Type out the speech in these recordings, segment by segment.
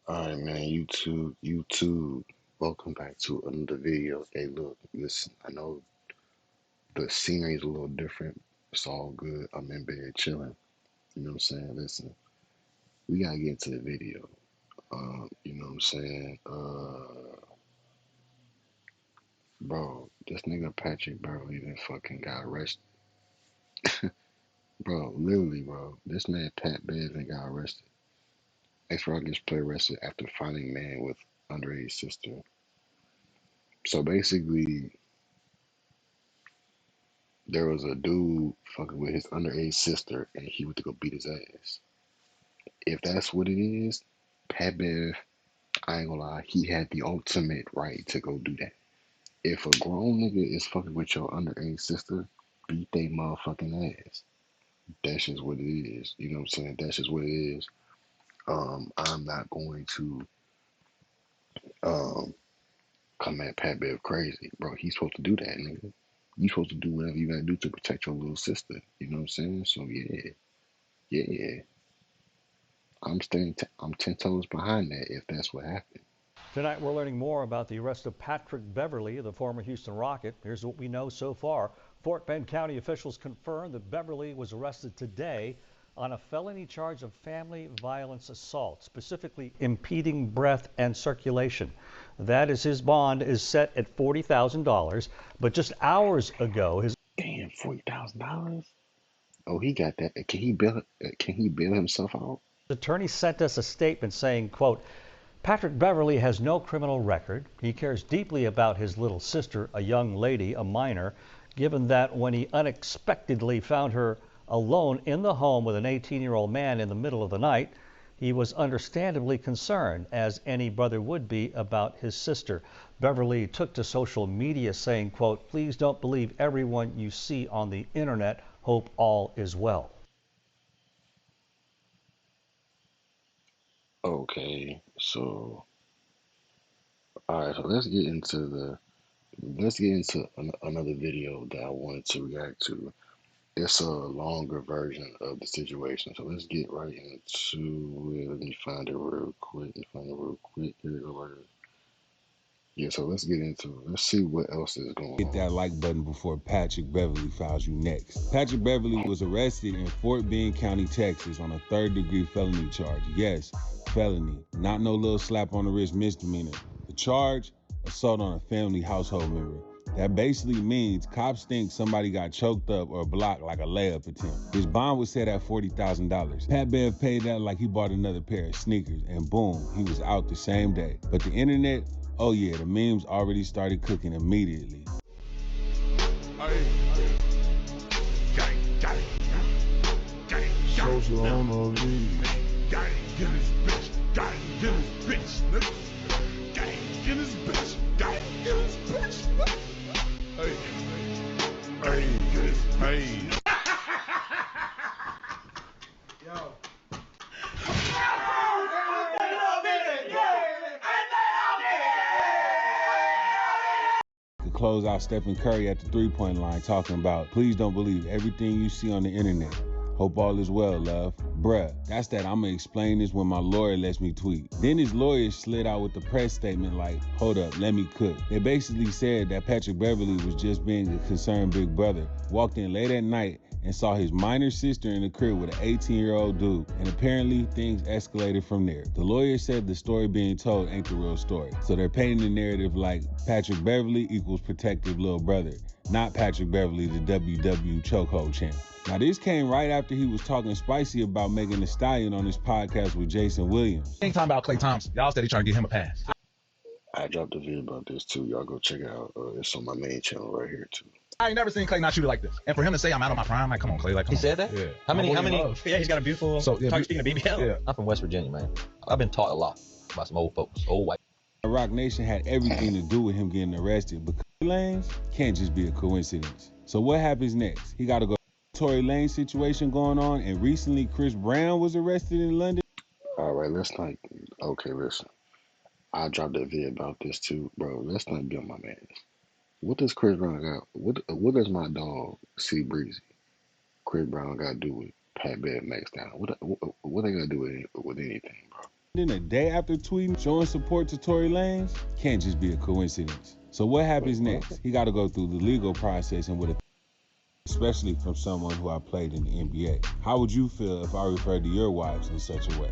All right, man. YouTube. Welcome back to another video. Hey, look, listen. I know the scenery is a little different. It's all good. I'm in bed chilling. You know what I'm saying? Listen, we gotta get into the video. You know what I'm saying? Bro, this nigga Patrick Beverly then fucking got arrested. Bro, literally, bro. This man Pat Bev and got arrested. Ex-Rockets player arrested after finding man with underage sister. So basically, there was a dude fucking with his underage sister, and he went to go beat his ass. If that's what it is, Pat Bev, I ain't gonna lie, he had the ultimate right to go do that. If a grown nigga is fucking with your underage sister, beat they motherfucking ass. That's just what it is. You know what I'm saying? That's just what it is. I'm not going to um come at Pat Bev crazy, bro. He's supposed to do that, nigga. You supposed to do whatever you gotta do to protect your little sister. You know what I'm saying? So yeah. I'm 10 toes behind that if that's what happened. Tonight, we're learning more about the arrest of Patrick Beverly, the former Houston Rocket. Here's what we know so far. Fort Bend County officials confirmed that Beverly was arrested today on a felony charge of family violence assault, specifically impeding breath and circulation. That is, his bond is set at $40,000. But just hours ago, his Damn, $40,000. Oh, he got that. Can he bail? Can he bail himself out? attorney sent us a statement saying, quote, Patrick Beverly has no criminal record. He cares deeply about his little sister, a young lady, a minor, given that when he unexpectedly found her alone in the home with an 18-year-old man in the middle of the night, he was understandably concerned, as any brother would be, about his sister. Beverly took to social media saying, quote, please don't believe everyone you see on the internet. Hope all is well. Okay, so all right, so let's get into another video that I wanted to react to. It's a longer version of the situation, so let's get right into it. Let me find it real quick. Here we go. Right here. Yeah, so let's get into it. Let's see what else is going Hit on. that like button before Patrick Beverly files you next. Patrick Beverly was arrested in Fort Bend County, Texas on a third-degree felony charge. Yes, felony, not no little slap on the wrist misdemeanor. The charge, assault on a family household member. That basically means cops think somebody got choked up or blocked like a layup attempt. His bond was set at $40,000. Pat Bev paid that like he bought another pair of sneakers, and boom, he was out the same day. But the internet, oh yeah, the memes already started cooking immediately. Social on the lead. Gang in this bitch, gang in this bitch, nigga. Gang in this bitch, gang in this bitch, nigga. Hey. Yo. To close out Stephen Curry at the three-point line talking about, please don't believe everything you see on the internet. Hope all is well, love. Bruh, that's that I'ma explain this when my lawyer lets me tweet. Then his lawyer slid out with the press statement like, hold up, let me cook. They basically said that Patrick Beverly was just being a concerned big brother, walked in late at night and saw his minor sister in the crib with an 18-year-old dude, and apparently things escalated from there. The lawyer said the story being told ain't the real story, so they're painting the narrative like Patrick Beverly equals protective little brother, not Patrick Beverly, the WW chokehold champ. Now, this came right after he was talking spicy about Megan Thee Stallion on his podcast with Jason Williams. Ain't talking about Klay Thompson. Y'all steady trying to get him a pass. I dropped a video about this too. Y'all go check it out. It's on my main channel right here too. I ain't never seen Klay not shoot it like this. And for him to say I'm out of my prime, like, come on, Klay. Like, come He on. said that? Yeah. How many? Yeah, he's got a beautiful. So, yeah, speaking of BBL. Yeah. I'm from West Virginia, man. I've been taught a lot by some old folks, old white. Rock Nation had everything to do with him getting arrested, but Lanes can't just be a coincidence. So what happens next? He got to go. Tory Lane situation going on, and recently Chris Brown was arrested in London. All right, let's not. Okay, listen. I dropped a video about this too, bro. Let's not be on my man. What does Chris Brown got? What does my dog C Breezy, Chris Brown got to do with Pat Bev Max Down? What they got to do with anything, bro? Then a day after tweeting, showing support to Tory Lanez, can't just be a coincidence. So what happens next? He got to go through the legal process and with a especially from someone who I played in the NBA. How would you feel if I referred to your wives in such a way?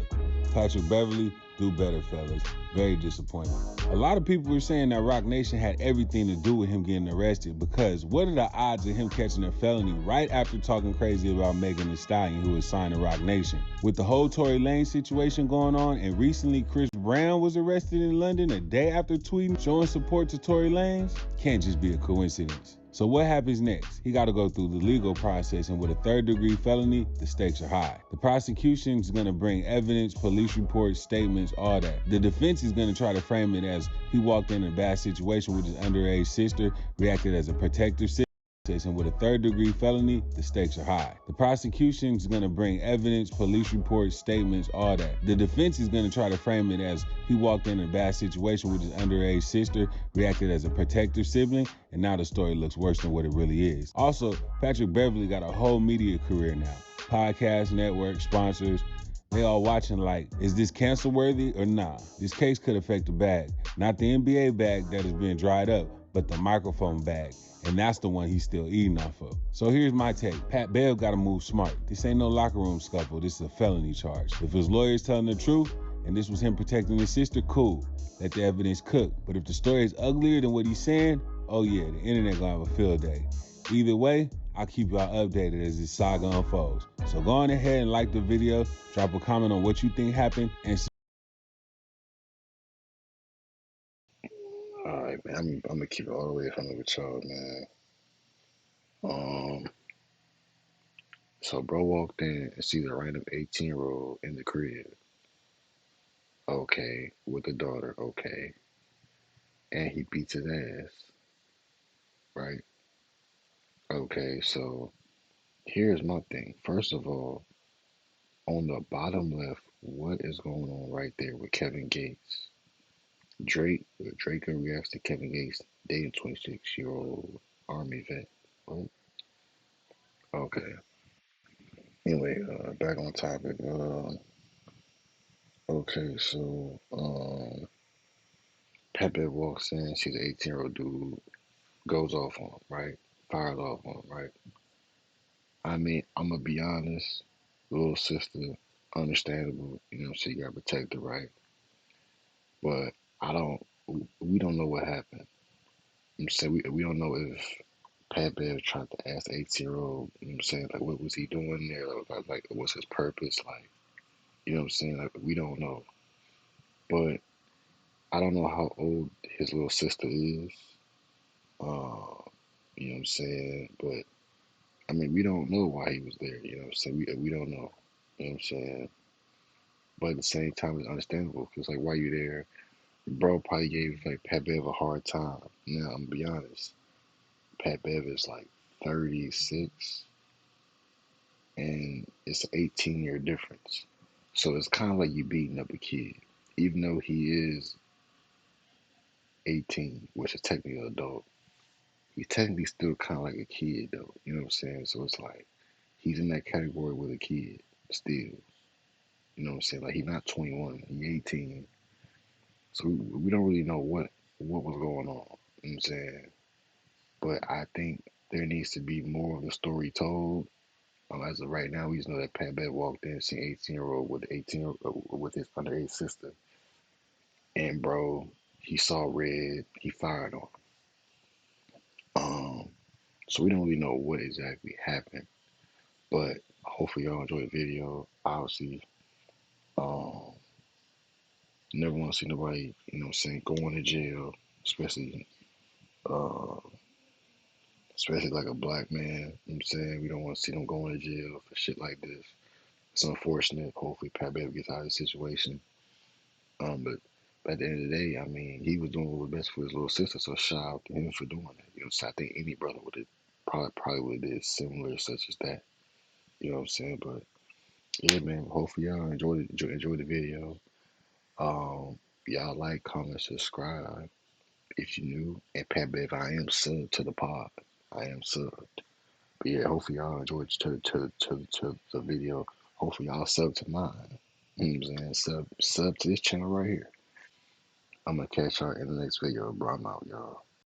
Patrick Beverly, do better, fellas. Very disappointing. A lot of people were saying that Rock Nation had everything to do with him getting arrested because what are the odds of him catching a felony right after talking crazy about Megan Thee Stallion, who was signed to Rock Nation? With the whole Tory Lanez situation going on, and recently Chris Brown was arrested in London a day after tweeting, showing support to Tory Lanez, can't just be a coincidence. So what happens next? He got to go through the legal process, and with a third-degree felony, the stakes are high. The prosecution is going to bring evidence, police reports, statements, all that. The defense is going to try to frame it as he walked in a bad situation with his underage sister, reacted as a protective sister, and with a third-degree felony, the stakes are high. The prosecution is going to bring evidence, police reports, statements, all that. The defense is going to try to frame it as he walked in a bad situation with his underage sister, reacted as a protective sibling, and now the story looks worse than what it really is. Also, Patrick Beverly got a whole media career now. Podcast, network, sponsors, they all watching like, is this cancel worthy or nah? This case could affect the bag. Not the NBA bag that has been dried up, but the microphone bag. And that's the one he's still eating off of. So here's my take. Pat Bev gotta move smart. This ain't no locker room scuffle. This is a felony charge. If his lawyer's telling the truth, and this was him protecting his sister, cool. Let the evidence cook. But if the story is uglier than what he's saying, oh yeah, the internet gonna have a field day. Either way, I'll keep y'all updated as this saga unfolds. So go on ahead and like the video, drop a comment on what you think happened, and All right, man. I'm gonna keep it all the way 100 with y'all, man. Um, so bro walked in and see the random 18-year-old in the crib. Okay, with a daughter. Okay, and he beats his ass, right? Okay, so here's my thing. First of all, on the bottom left, what is going on right there with Kevin Gates? Drake reacts to Kevin Gates dating 26-year-old Army vet. Right? Okay. Anyway, back on topic. Okay, so Pepe walks in, sees an 18-year-old dude, goes off on him, right? Fires off on him, right? I mean, I'm gonna be honest, little sister, understandable, so you gotta protect her, right? But I don't, we don't know what happened. I'm saying we don't know if Pat Bev tried to ask the 18-year-old, I'm saying, like, what was he doing there? Like, what's his purpose? Like, I'm saying? Like, we don't know. But I don't know how old his little sister is. Uh, you know what I'm saying? But I mean, we don't know why he was there. You know what I'm saying? We don't know. You know what I'm saying? But at the same time, it's understandable because like, why you there? Bro probably gave like Pat Bev a hard time. Now I'm gonna be honest. Pat Bev is like 36, and it's an 18-year difference. So it's kind of like you beating up a kid, even though he is 18, which is technically an adult. He's technically still kind of like a kid, though. You know what I'm saying? So it's like he's in that category with a kid still. You know what I'm saying? Like he's not 21, he's 18. So we don't really know what was going on. You know what I'm saying? But I think there needs to be more of the story told. As of right now, we just know that Pat Bev walked in, seen 18-year-old with 18 with his underage sister, and bro, he saw red. He fired on him. So we don't really know what exactly happened, but hopefully y'all enjoy the video. Obviously, um, never want to see nobody, going to jail, especially, uh, especially like a black man. You know what I'm saying? We don't want to see them going to jail for shit like this. It's unfortunate. Hopefully, Pat Bev gets out of the situation. But at the end of the day, I mean, he was doing what was best for his little sister, so shout out to him for doing that. So I think any brother would have probably would have did similar such as that. You know what I'm saying? But yeah, man. Hopefully y'all enjoy the video. Y'all like, comment, subscribe if you new. And Pat Bev, I am subbed to the pod. I am subbed. But yeah, hopefully y'all enjoyed to the video. Hopefully y'all sub to mine. You know what I'm saying? Sub to this channel right here. I'm gonna catch y'all in the next video, bro. I'm out, y'all.